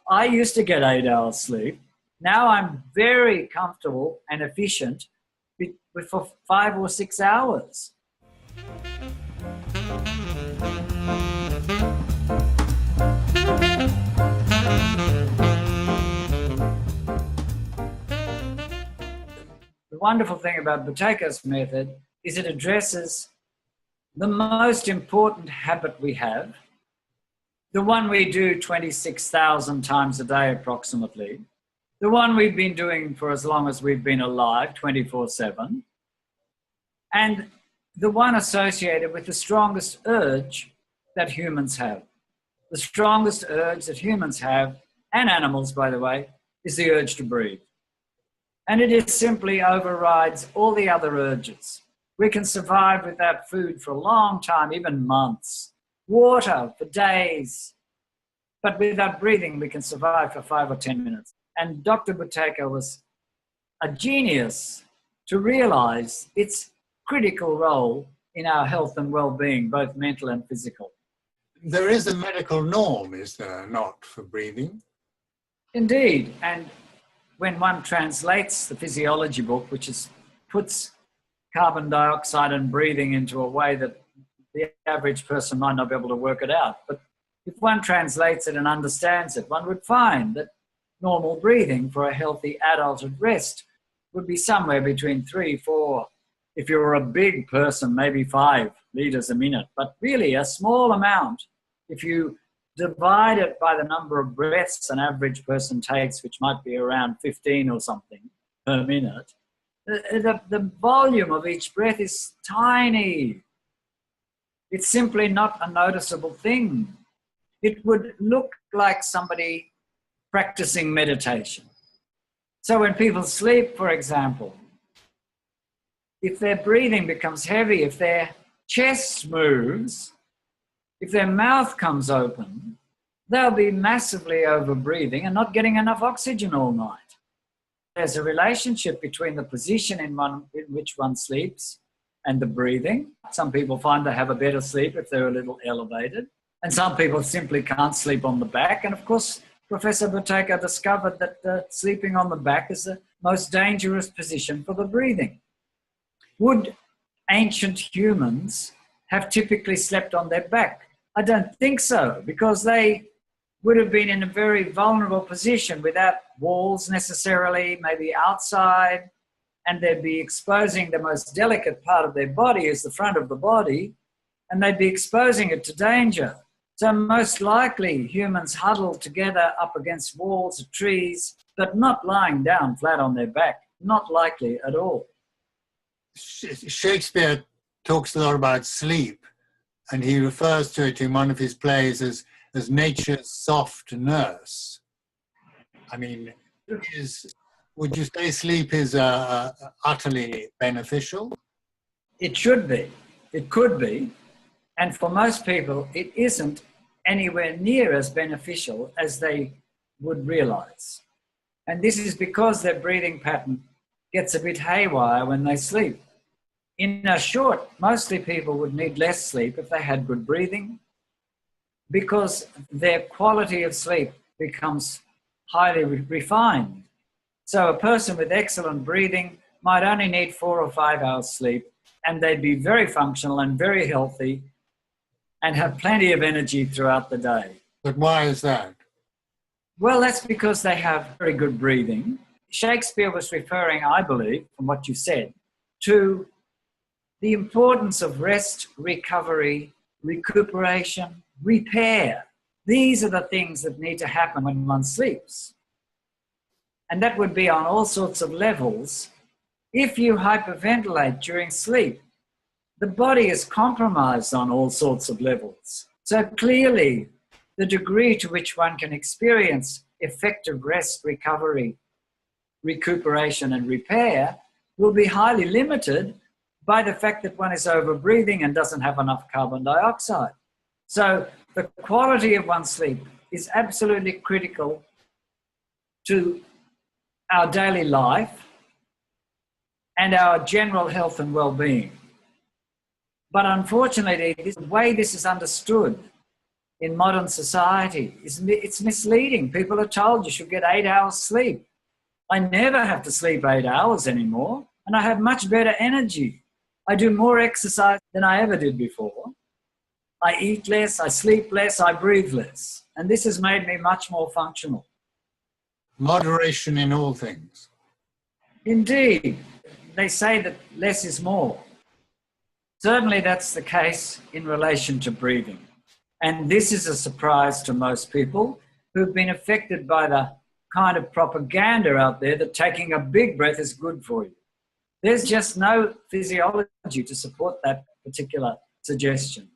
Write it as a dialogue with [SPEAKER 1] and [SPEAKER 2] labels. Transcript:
[SPEAKER 1] I used to get 8 hours sleep. Now I'm very comfortable and efficient for 5 or 6 hours. The wonderful thing about Buteko's method is it addresses the most important habit we have, the one we do 26,000 times a day approximately, the one we've been doing for as long as we've been alive, 24/7, and the one associated with the strongest urge that humans have. The strongest urge that humans have, and animals by the way, is the urge to breathe. And it simply overrides all the other urges. We can survive without food for a long time, even months. Water for days. But without breathing, we can survive for 5 or 10 minutes. And Dr. Buteko was a genius to realize its critical role in our health and well-being, both mental and physical.
[SPEAKER 2] There is a medical norm, is there not, for breathing?
[SPEAKER 1] Indeed. And when one translates the physiology book, which puts carbon dioxide and breathing into a way that the average person might not be able to work it out. But if one translates it and understands it, one would find that normal breathing for a healthy adult at rest would be somewhere between 3, 4, if you're a big person, maybe 5 liters a minute. But really a small amount, if you divide it by the number of breaths an average person takes, which might be around 15 or something per minute, the volume of each breath is tiny. It's simply not a noticeable thing. It would look like somebody practicing meditation. So when people sleep, for example, if their breathing becomes heavy, if their chest moves, if their mouth comes open, they'll be massively over-breathing and not getting enough oxygen all night. There's a relationship between the position in which one sleeps and the breathing. Some people find they have a better sleep if they're a little elevated, and some people simply can't sleep on the back. And of course, Professor Buteko discovered that sleeping on the back is the most dangerous position for the breathing. Would ancient humans have typically slept on their back? I don't think so, because they would have been in a very vulnerable position without walls necessarily, maybe outside, and they'd be exposing the most delicate part of their body is the front of the body, and they'd be exposing it to danger. So most likely humans huddled together up against walls or trees, but not lying down flat on their back. Not likely at all.
[SPEAKER 2] Shakespeare talks a lot about sleep, and he refers to it in one of his plays as nature's soft nurse. I mean, would you say sleep is utterly beneficial?
[SPEAKER 1] It should be. It could be. And for most people, it isn't anywhere near as beneficial as they would realize. And this is because their breathing pattern gets a bit haywire when they sleep. In a short, mostly people would need less sleep if they had good breathing, because their quality of sleep becomes highly refined. So a person with excellent breathing might only need 4 or 5 hours sleep, and they'd be very functional and very healthy and have plenty of energy throughout the day.
[SPEAKER 2] But why is that?
[SPEAKER 1] Well, that's because they have very good breathing. Shakespeare was referring, I believe, from what you said, to the importance of rest, recovery, recuperation, repair. These are the things that need to happen when one sleeps. And that would be on all sorts of levels. If you hyperventilate during sleep, the body is compromised on all sorts of levels. So clearly, the degree to which one can experience effective rest, recovery, recuperation, and repair will be highly limited by the fact that one is over-breathing and doesn't have enough carbon dioxide. So the quality of one's sleep is absolutely critical to our daily life and our general health and well-being. But unfortunately, the way this is understood in modern society. It's misleading. People are told you should get 8 hours sleep. I never have to sleep 8 hours anymore, and I have much better energy. I do more exercise than I ever did before. I eat less, I sleep less, I breathe less. And this has made me much more functional.
[SPEAKER 2] Moderation in all things.
[SPEAKER 1] Indeed, they say that less is more. Certainly that's the case in relation to breathing. And this is a surprise to most people who've been affected by the kind of propaganda out there that taking a big breath is good for you. There's just no physiology to support that particular suggestion.